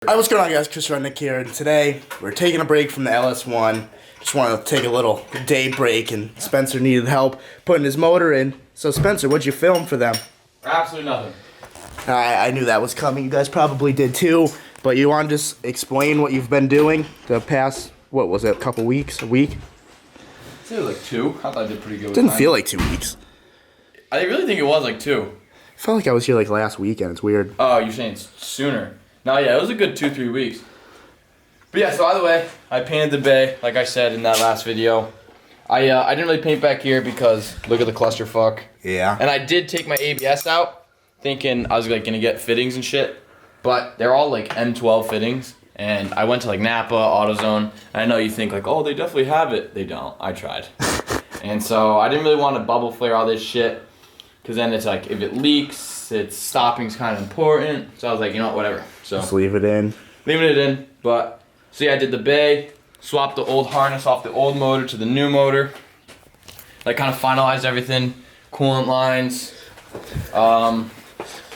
Alright, what's going on, guys? Chris Nick here, and today we're taking a break from the LS1. Just wanted to take a little day break, and Spencer needed help putting his motor in. So Spencer, what'd you film for them? Absolutely nothing. I knew that was coming. You guys probably did too. But you want to just explain what you've been doing the past, what was it, a couple weeks, a week? I'd say like 2. I thought I did pretty good with Didn't time. feel like 2 weeks. I really think it was like 2. I felt like I was here like last weekend. It's weird. Oh, you're saying sooner. No, yeah, it was a good 2-3 weeks. But yeah, so either way, I painted the bay, like I said in that last video. I didn't really paint back here because look at the clusterfuck. Yeah. And I did take my ABS out, thinking I was like gonna get fittings and shit. But they're all like M12 fittings. And I went to like Napa, AutoZone, and I know you think like, oh, they definitely have it. They don't. I tried. And so I didn't really want to bubble flare all this shit. Because then it's like, if it leaks, its stopping's kind of important. So I was like, you know what, whatever. So Just leave it in. Leaving it in. But, so yeah, I did the bay, swapped the old harness off the old motor to the new motor. Like kind of finalized everything. Coolant lines.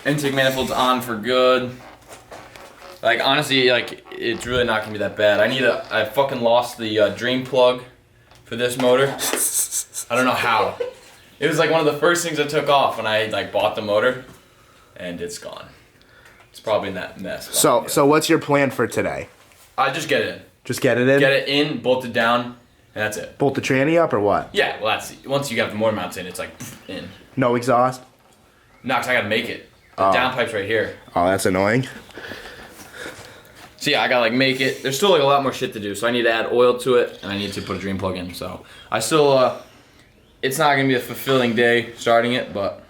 Intake manifold's on for good. Like honestly, like it's really not gonna be that bad. I fucking lost the drain plug for this motor. I don't know how. It was like one of the first things I took off when I like bought the motor, and it's gone. It's probably in that mess. So what's your plan for today? I just get it in. Just get it in? Get it in, bolt it down, and that's it. Bolt the tranny up or what? Yeah, well that's once you got the motor mounts in, it's like in. No exhaust? No, 'cause I gotta make it. The downpipe's right here. Oh, that's annoying. So yeah, I gotta like make it. There's still like a lot more shit to do, so I need to add oil to it, and I need to put a drain plug in. So I still, it's not gonna be a fulfilling day starting it, but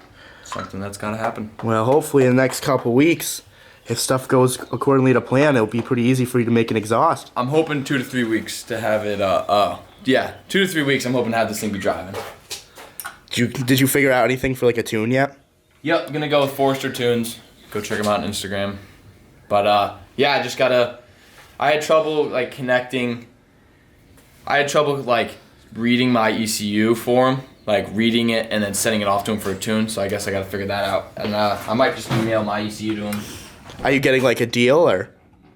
something that's gotta happen. Well, hopefully in the next couple weeks, if stuff goes accordingly to plan, it'll be pretty easy for you to make an exhaust. I'm hoping 2 to 3 weeks to have it. Yeah, 2 to 3 weeks. I'm hoping to have this thing be driving. Did you figure out anything for like a tune yet? Yep, gonna go with Forester tunes. Go check them out on Instagram. But yeah, I just gotta. I had trouble like connecting. I had trouble like reading my ECU for him, like reading it and then sending it off to him for a tune. So I guess I gotta figure that out. And I might just email my ECU to him. Are you getting like a deal or?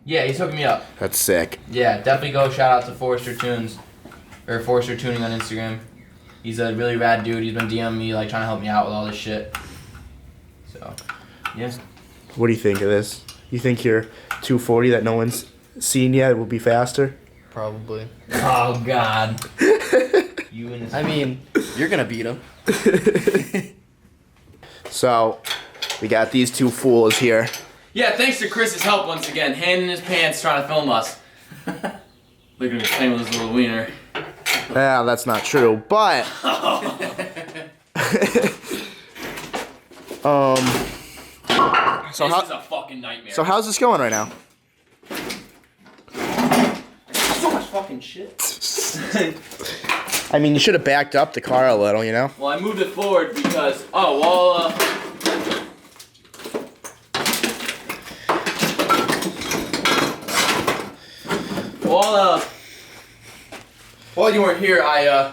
Yeah, he's hooking me up. That's sick. Yeah, definitely go shout out to Forester Tunes, or Forester Tuning on Instagram. He's a really rad dude. He's been DMing me like trying to help me out with all this shit. So, yeah. What do you think of this? You think your 240 that no one's seen yet will be faster? Probably. Oh God. You and this. I mean, you're gonna beat him. So, we got these two fools here. Yeah, thanks to Chris's help once again, hand in his pants trying to film us. Look at him playing with his little wiener. Well, that's not true, but So this is a fucking nightmare. So how's this going right now? So much fucking shit. I mean, you should have backed up the car a little, you know? Well, I moved it forward because while you weren't here, I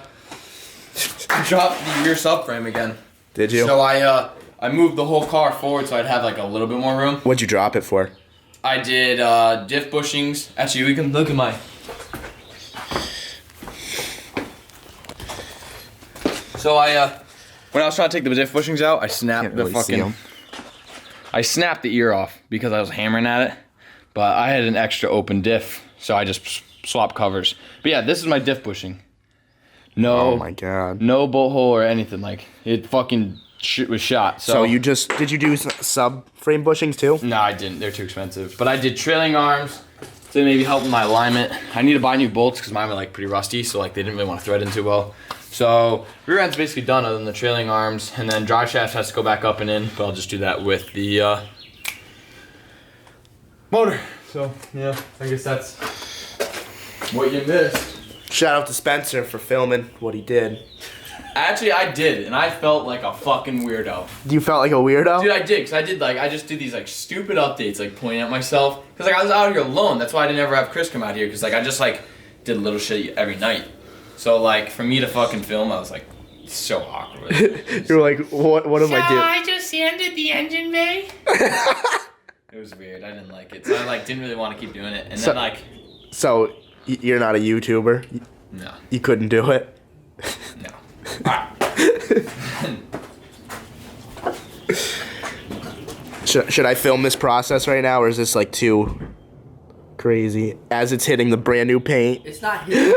dropped the rear subframe again. Did you? So I moved the whole car forward so I'd have like a little bit more room. What'd you drop it for? I did diff bushings. Actually, we can look at my. So when I was trying to take the diff bushings out, I snapped the fucking. I snapped the ear off because I was hammering at it, but I had an extra open diff, so I just swapped covers. But yeah, this is my diff bushing. No. Oh my God. No bolt hole or anything. Like it fucking was shot. So you just did you do subframe bushings too? No, I didn't. They're too expensive. But I did trailing arms to maybe help with my alignment. I need to buy new bolts because mine were like pretty rusty, so like they didn't really want to thread in too well. So rear end's basically done other than the trailing arms, and then drive shaft has to go back up and in, but I'll just do that with the motor. So yeah, I guess that's what you missed. Shout out to Spencer for filming what he did. Actually, I did, and I felt like a fucking weirdo. You felt like a weirdo? Dude, I did, because I just did these like stupid updates, like pointing at myself. Because like I was out here alone, that's why I didn't ever have Chris come out here, because like I just like did little shit every night. So like for me to fucking film, I was like so awkward. You're like, what am I doing? I just sanded the engine bay. It was weird. I didn't like it. So I didn't really want to keep doing it. And then So you're not a YouTuber? No. You couldn't do it? No. Alright. Should I film this process right now, or is this too crazy? As it's hitting the brand new paint. It's not hitting.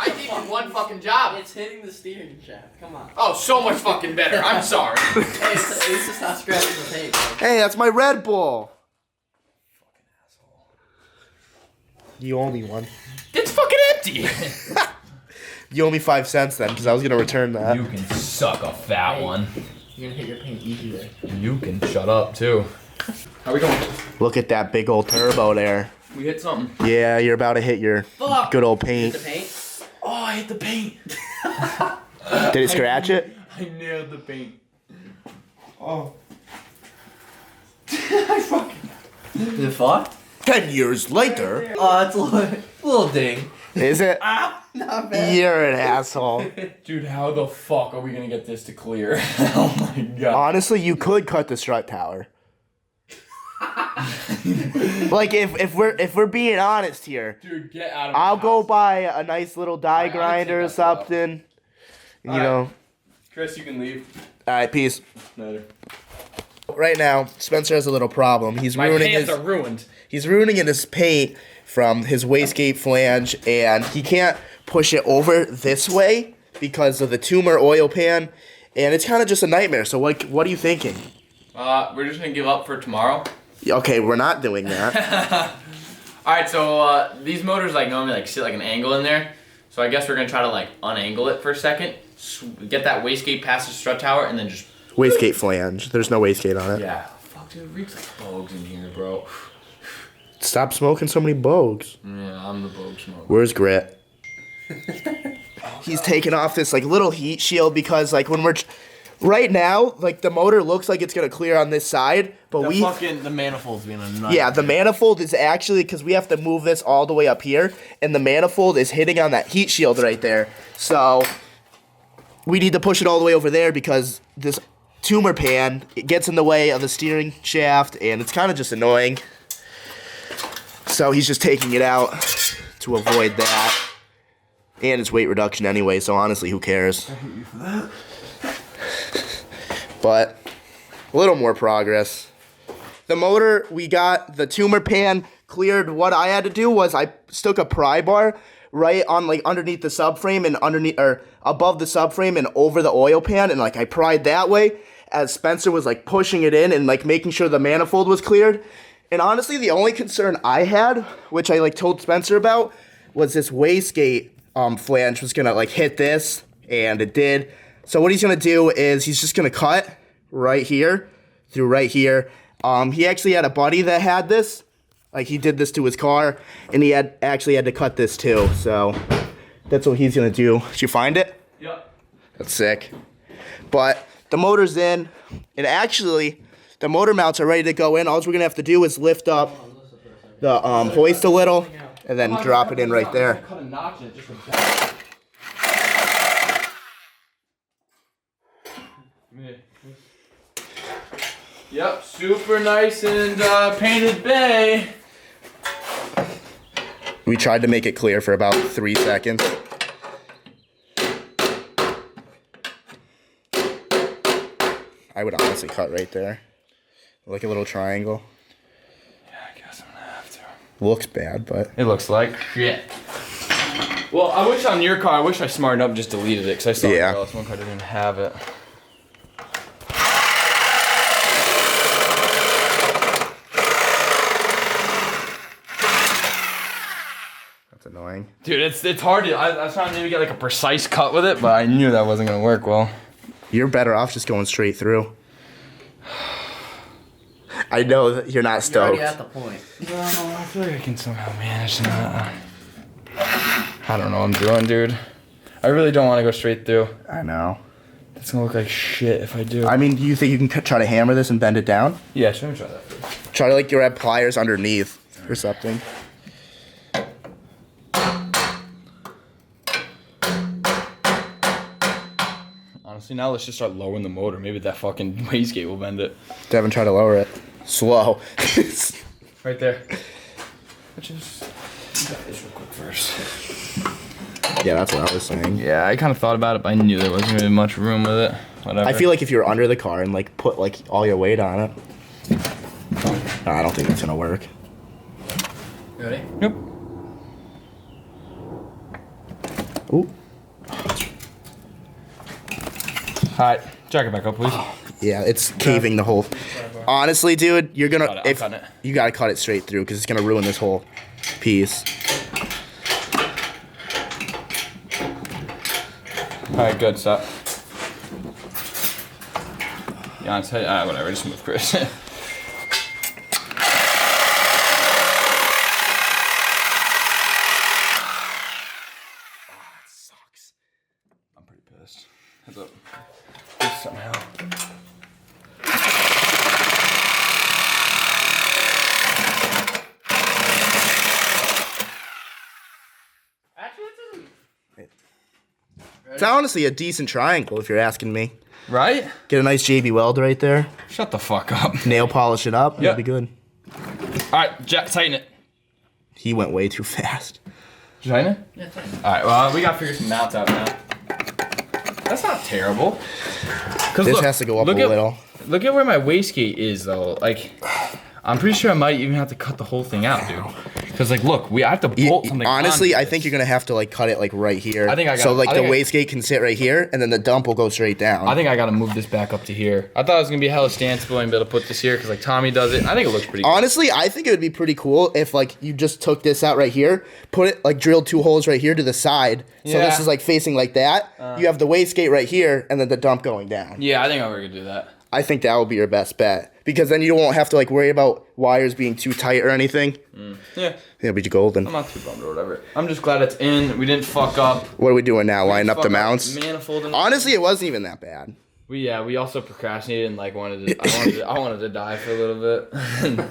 I gave you one fucking job. It's hitting the steering shaft. Come on. Oh, so much fucking better. I'm sorry. Hey, at least it's not scratching the paint. Bro. Hey, that's my Red Bull. Fucking asshole. You owe me one. It's fucking empty. You owe me 5 cents then, because I was gonna return that. You can suck a fat one. You're gonna hit your paint easy there. You can shut up too. How we going? Look at that big old turbo there. We hit something. Yeah, you're about to hit your good old paint. Hit the paint? Oh, I hit the paint. Did it scratch it? I nailed the paint. Oh. I fucking. Is it fucked? 10 years later. Oh, it's a little ding. Is it? Ah, not bad. You're an asshole. Dude, how the fuck are we gonna get this to clear? Oh my god. Honestly, you could cut the strut tower. if we're being honest here, Dude, get out of my I'll house. go buy a nice little die Alright, I'm gonna grinder or take that out. something. You Alright. know. Chris, you can leave. All right, peace. Later. Right now, Spencer has a little problem. He's My ruining hands his are ruined. he's ruining his paint from his wastegate flange, and he can't push it over this way because of the tumor oil pan, and it's kind of just a nightmare. So what are you thinking? We're just gonna give up for tomorrow. Okay, we're not doing that. Alright, so these motors normally sit an angle in there. So I guess we're gonna try to unangle it for a second. Get that wastegate past the strut tower and then just Wastegate flange. There's no wastegate on it. yeah. Fuck, dude, it reeks like bogues in here, bro. Stop smoking so many bogues. Yeah, I'm the bogue smoker. Where's Grit? He's taking off this little heat shield because when we're right now the motor looks like it's gonna clear on this side, but The manifold's being a nut. yeah, the manifold is actually, because we have to move this all the way up here, and the manifold is hitting on that heat shield right there. So we need to push it all the way over there because this tumor pan, it gets in the way of the steering shaft, and it's kind of just annoying. So he's just taking it out to avoid that. And it's weight reduction anyway, so honestly, who cares? But a little more progress. The motor, we got the tumor pan cleared. What I had to do was I stuck a pry bar right on underneath the subframe and above the subframe and over the oil pan, and I pried that way as Spencer was pushing it in and making sure the manifold was cleared. And honestly, the only concern I had, which I told Spencer about, was this wastegate flange was gonna hit this, and it did. So what he's gonna do is he's just gonna cut right here through right here. He actually had a buddy that had this. He did this to his car, and he actually had to cut this too. So that's what he's gonna do. Did you find it? Yep. That's sick. But the motor's in, and actually the motor mounts are ready to go in. All we're gonna have to do is lift up the hoist a little, and then drop it in right there. Cut a notch in it just a bit. Yep, super nice and painted bay. We tried to make it clear for about 3 seconds. I would honestly cut right there. Like a little triangle. Yeah, I guess I'm gonna have to. Looks bad, but... It looks like shit. Well, I wish on your car, I wish I smartened up and just deleted it, because I saw Yeah. the LS1 car didn't even have it. That's annoying. Dude, it's hard to, I was trying to maybe get a precise cut with it, but I knew that wasn't gonna work well. You're better off just going straight through. I know that you're not You're stoked. already at the point. No, I feel like I can somehow manage that. I don't know what I'm doing, dude. I really don't want to go straight through. I know. It's gonna look like shit if I do. I mean, do you think you can try to hammer this and bend it down? Yeah, let me try that first. Try to grab pliers underneath or something. Honestly, Honestly, now let's just start lowering the motor. Maybe that fucking wastegate will bend it. Devin, try to lower it. Slow. Right there. Just got this real quick first. Yeah, that's what I was saying. Yeah, I kind of thought about it, but I knew there wasn't really much room with it. Whatever. I feel like if you're under the car and like put like all your weight on it. No, I don't think that's gonna work. You ready? Yep. Ooh. Alright, jack it back up, please. Yeah, it's caving the whole. Honestly, dude, you're gonna Cut it, I'm cutting it. you gotta cut it straight through because it's gonna ruin this whole piece. Alright, good, stop. Yeah, I'll tell you, whatever, just move, Chris. Sucks. I'm pretty pissed. Heads up. Just somehow. It's honestly a decent triangle if you're asking me. Right? Get a nice JB weld right there. Shut the fuck up. Nail polish it up. Yep. That'd be good. Alright, tighten it. He went way too fast. Did you tighten it? Yeah, tighten it. Alright, well, we gotta figure some mounts out now. That's not terrible. This has to go up a little. Look at where my wastegate is, though. Like, I'm pretty sure I might even have to cut the whole thing out, dude. Because, like, look, I have to bolt something. Honestly, onto I think this. you're gonna have to like cut it like right here. I think I got. So like the I think wastegate can sit right here, and then the dump will go straight down. I think I gotta move this back up to here. I thought it was gonna be hella stanceable and be able to put this here because like Tommy does it. I think it looks pretty. Honestly, I think it would be pretty cool if like you just took this out right here, put it like drilled 2 holes right here to the side. So this Yeah. is like facing like that. You have the wastegate right here, and then the dump going down. Yeah, I think I'm gonna do that. I think that would be your best bet because then you won't have to like worry about wires being too tight or anything. Yeah, It'll be golden. I'm not too bummed or whatever. I'm just glad it's in. We didn't fuck up. What are we doing now? Lining up the mounts? Manifold. And Honestly, it wasn't even that bad. we also procrastinated and like I wanted to die for a little bit.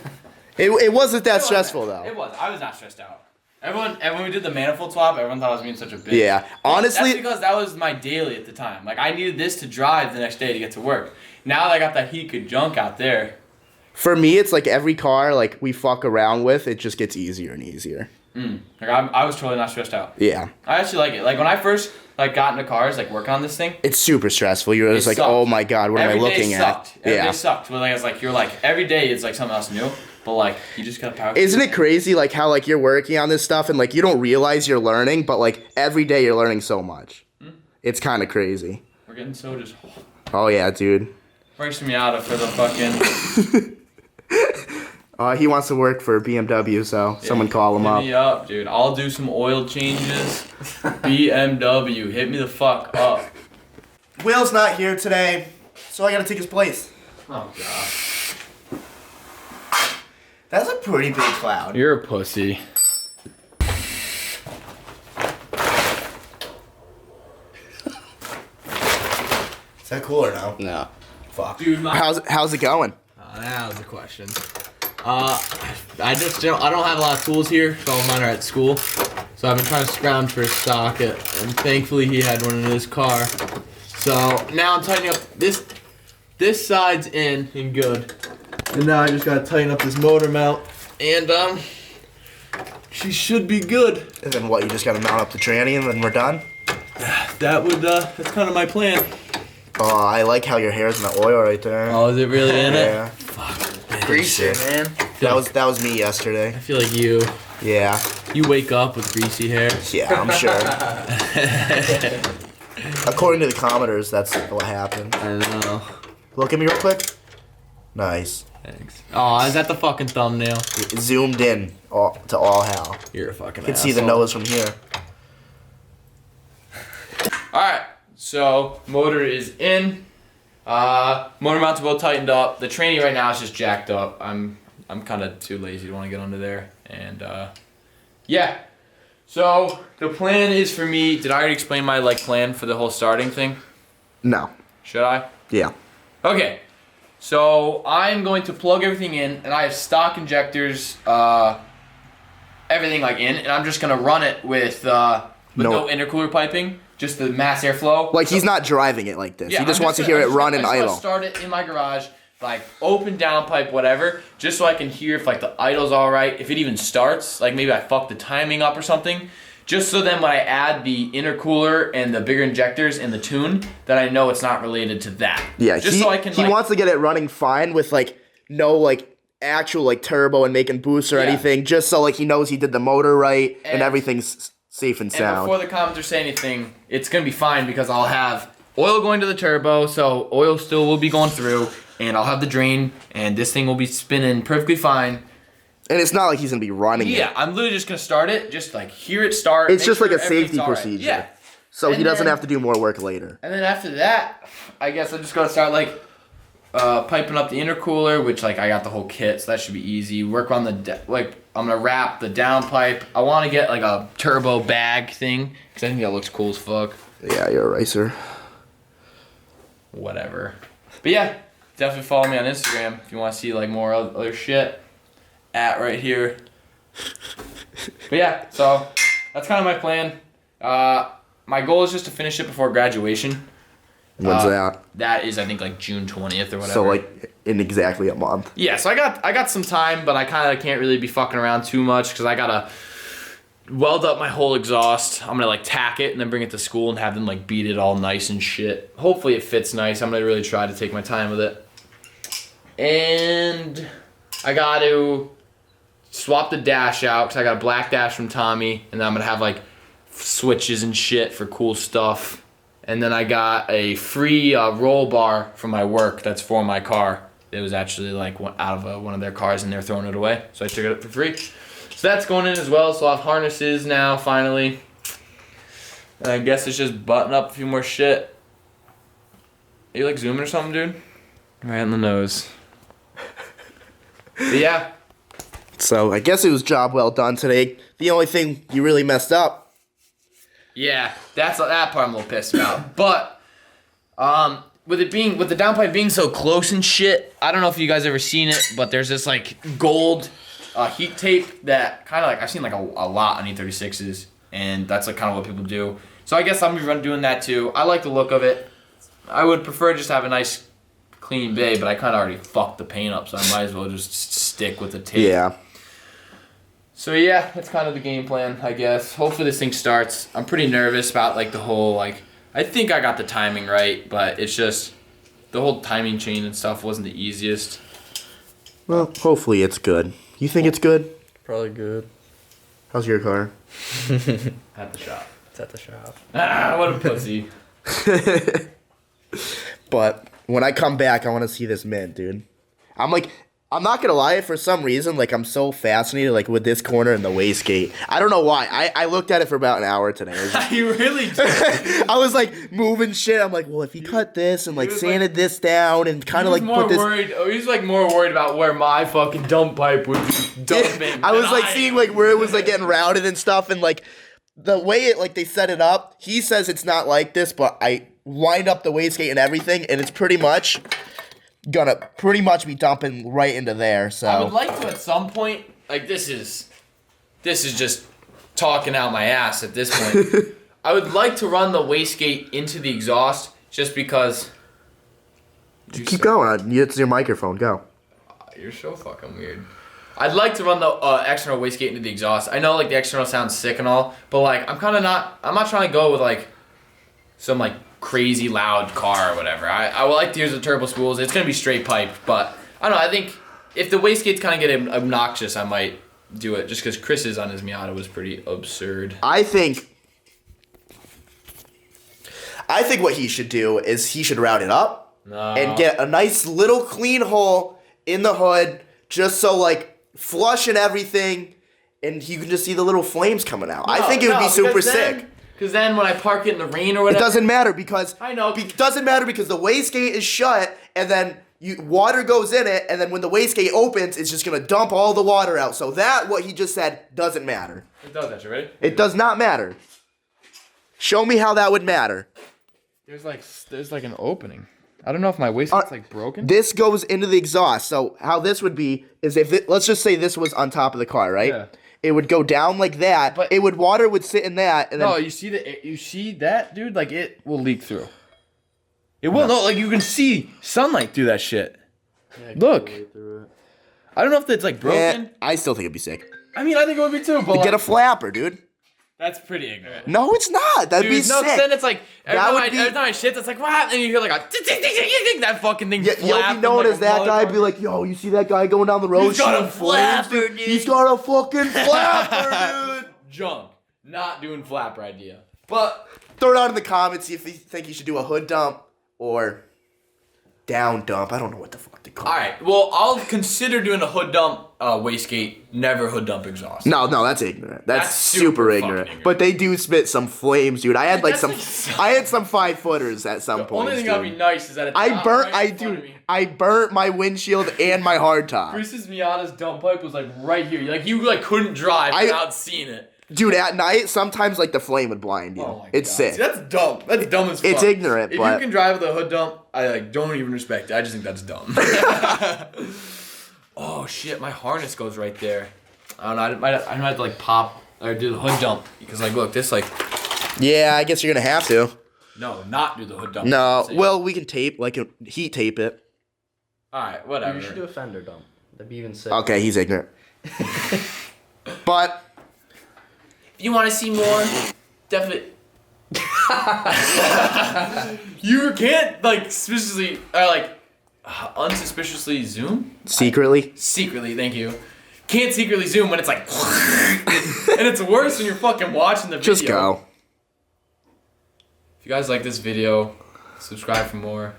It wasn't that stressful though. It was. I was not stressed out. Everyone, and when we did the manifold swap, everyone thought I was being such a bitch. Yeah, honestly, that's because that was my daily at the time. Like I needed this to drive the next day to get to work. Now that I got that heat good junk out there. for me, it's like every car like we fuck around with, it just gets easier and easier. Like I was totally not stressed out. Yeah, I actually like it. Like when I first like got into cars, like working on this thing. it's super stressful. You're just like, sucked. oh my god, what am I Every day looking sucked. at? Every day sucked. But like it's like you're like every day it's like something else new. But like you just gotta power. Isn't it crazy like how like you're working on this stuff and like you don't realize you're learning, but like every day you're learning so much. It's kind of crazy. We're getting so just. Oh yeah, dude. Race Miata for the fucking. He wants to work for BMW, so someone call him Hit up. me up, dude. I'll do some oil changes. BMW, hit me the fuck up. Will's not here today, so I gotta take his place. Oh god. That's a pretty big cloud. You're a pussy. Is that cool or no? No. Fuck. Dude, How's it going? That was a question. I don't have a lot of tools here, so all mine are at school. So I've been trying to scrounge for a socket, and thankfully he had one in his car. So now I'm tightening up this side's in and good. And now I just gotta tighten up this motor mount, and she should be good. And then what? You just gotta mount up the tranny and then we're done. That's kind of my plan. Oh, I like how your hair's in the oil right there. Oh, is it really in it? Yeah. Greasy, man. That was me yesterday. I feel like you Yeah. wake up with greasy hair. Yeah, I'm sure. According to the commenters, that's what happened. I know. Look at me real quick. Nice. Thanks. Oh, is that the fucking thumbnail? It zoomed in to all hell. You're a fucking You can see the nose from here. Alright, so motor is in. Motor mounts are both tightened up. The tranny right now is just jacked up. I'm kind of too lazy to want to get under there. And yeah. So the plan is for me. Did I already explain my plan for the whole starting thing? No. Should I? Yeah. Okay. So I'm going to plug everything in, and I have stock injectors, everything in, and I'm just gonna run it with no intercooler piping. just the mass airflow. Like, he's not driving it like this. Yeah, he just wants to hear it run and idle. Start it in my garage, like open downpipe, whatever, just so I can hear if like the idle's all right, if it even starts. Like maybe I fucked the timing up or something. Just so then when I add the intercooler and the bigger injectors and the tune, that I know it's not related to that. Yeah, just so I can. He wants to get it running fine with like no like actual like turbo and making boost or anything. Just so like he knows he did the motor right and everything's safe and sound. And before the commenters say anything, it's gonna be fine because I'll have oil going to the turbo, so oil still will be going through, and I'll have the drain, and this thing will be spinning perfectly fine. And it's not like he's gonna be running it. Yeah, I'm literally just gonna start it, just like hear it start. It's just like a safety procedure. Yeah. So he doesn't have to do more work later. And then after that, I guess I'm just gonna start like piping up the intercooler, which like I got the whole kit, so that should be easy. Work on the I'm gonna wrap the downpipe. I want to get like a turbo bag thing because I think that looks cool as fuck. Yeah, you're a racer. Whatever. But yeah, definitely follow me on Instagram if you want to see like more other shit. At right here. But yeah, so that's kind of my plan. My goal is just to finish it before graduation. When's that? That is, I think, like June 20th or whatever. So like in exactly a month. Yeah, so I got some time, but I kind of can't really be fucking around too much because I gotta weld up my whole exhaust. I'm gonna like tack it and then bring it to school and have them like beat it all nice and shit. Hopefully it fits nice. I'm gonna really try to take my time with it. And I got to swap the dash out because I got a black dash from Tommy, and then I'm gonna have like switches and shit for cool stuff. And then I got a free roll bar from my work that's for my car. It was actually like out of one of their cars and they're throwing it away, so I took it up for free. So that's going in as well. So I'll have harnesses now finally. And I guess it's just button up a few more shit. Are you like zooming or something, dude? Right in the nose. But yeah. So I guess it was job well done today. The only thing you really messed up. Yeah, that part I'm a little pissed about. But with the downpipe being so close and shit, I don't know if you guys ever seen it, but there's this like gold heat tape that kind of like I've seen like a lot on E36s, and that's like kind of what people do. So I guess I'm gonna be doing that too. I like the look of it. I would prefer just to have a nice clean bay, but I kind of already fucked the paint up, so I might as well just stick with the tape. Yeah. So yeah, that's kind of the game plan, I guess. Hopefully this thing starts. I'm pretty nervous about like the whole like, I think I got the timing right, but it's just the whole timing chain and stuff wasn't the easiest. Well, hopefully it's good. You think it's good? Probably good. How's your car? At the shop. It's at the shop. Ah, what a pussy. But when I come back, I want to see this mint, dude. I'm not gonna lie, for some reason, like I'm so fascinated like with this corner and the wastegate. I don't know why. I looked at it for about an hour today. You really did. I was like moving shit. I'm like, well, if he cut this and like sanded this down and kind of like put this. He's like more worried about where my fucking dump pipe would be dumping. I was like seeing like where it was like getting routed and stuff, and like the way it like they set it up. He says it's not like this, but I lined up the wastegate and everything, and it's pretty much gonna be dumping right into there. So I would like to at some point, like this is just talking out my ass at this point. I would like to run the wastegate into the exhaust just because. Keep going. It's your microphone. Go. You're so fucking weird. I'd like to run the external wastegate into the exhaust. I know like the external sounds sick and all, but like I'm not trying to go with like some like crazy loud car or whatever. I would like to use the turbo spools. It's gonna be straight pipe, but I don't know. I think if the wastegates kind of get obnoxious, I might do it just because Chris's on his Miata was pretty absurd. I think what he should do is he should route it up and get a nice little clean hole in the hood, just so like flush and everything, and you can just see the little flames coming out. I think it would be super sick. Because then when I park it in the rain or whatever... It doesn't matter because... I know. It doesn't matter because the wastegate is shut, and then water goes in it, and then when the wastegate opens, it's just going to dump all the water out. So that, what he just said, doesn't matter. It does that, you ready? It does not matter. Show me how that would matter. There's like an opening. I don't know if my wastegate's like broken. This goes into the exhaust. So how this would be is let's just say this was on top of the car, right? Yeah. it would go down like that. But Water would sit in that, and then no, you see that, dude? Like it will leak through. It will. No, like you can see sunlight through that shit. Yeah, Look. I don't know if it's like broken. I still think it'd be sick. I mean, I think it would be too. But Get a flapper, dude. that's pretty ignorant. No, it's not. That'd be Dude, no, 'cause sick. then it's like every That time, would I, be- every time I shit, it's like what? And you hear like a tick, tick, tick, tick, tick, tick, that fucking thing. You'll be flapping known like as that guy. Be motherfucker. like, yo, you see that guy going down the road? He's got a shooting flames, flapper, dude. He's got a fucking flapper, dude. Junk. Not doing flapper idea. But Throw it out in the comments if you think you should do a hood dump or down dump. I don't know what the fuck they call it. all right, well, I'll consider doing a hood dump. Wastegate. Never hood dump exhaust. No, that's ignorant. That's super super ignorant. fucking ignorant. But they do spit some flames, dude. I had like That's some, like- I had some 5-footers at some The point. only thing that'd be nice is that it's I not burnt, right in front of me. I burnt my windshield and my hardtop. Chris's Miata's dump pipe was like right here. Like you like couldn't drive without seeing it. Dude, at night, sometimes like the flame would blind you. Oh my It's God. sick. See, that's dumb. That's dumb as fuck. It's ignorant, If but- you can drive with a hood dump, I like don't even respect it. I just think that's dumb. Oh shit, my harness goes right there. I don't know. I might have to like pop or do the hood dump because like look, this like Yeah, I guess you're gonna have to. no, not do the hood dump. No, Same. well, we can tape, like heat tape it. all right, whatever. You should do a fender dump. That'd be even sick. Okay, he's ignorant. But If you want to see more, definitely. You can't like suspiciously or like unsuspiciously zoom. secretly, Secretly, thank you. Can't secretly zoom when it's like, and it's worse when you're fucking watching the video. just go. If you guys like this video, subscribe for more.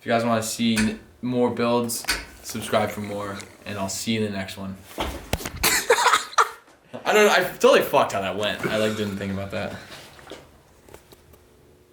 If you guys want to see more builds, subscribe for more, and I'll see you in the next one. I don't know. I totally fucked how that went. I like didn't think about that.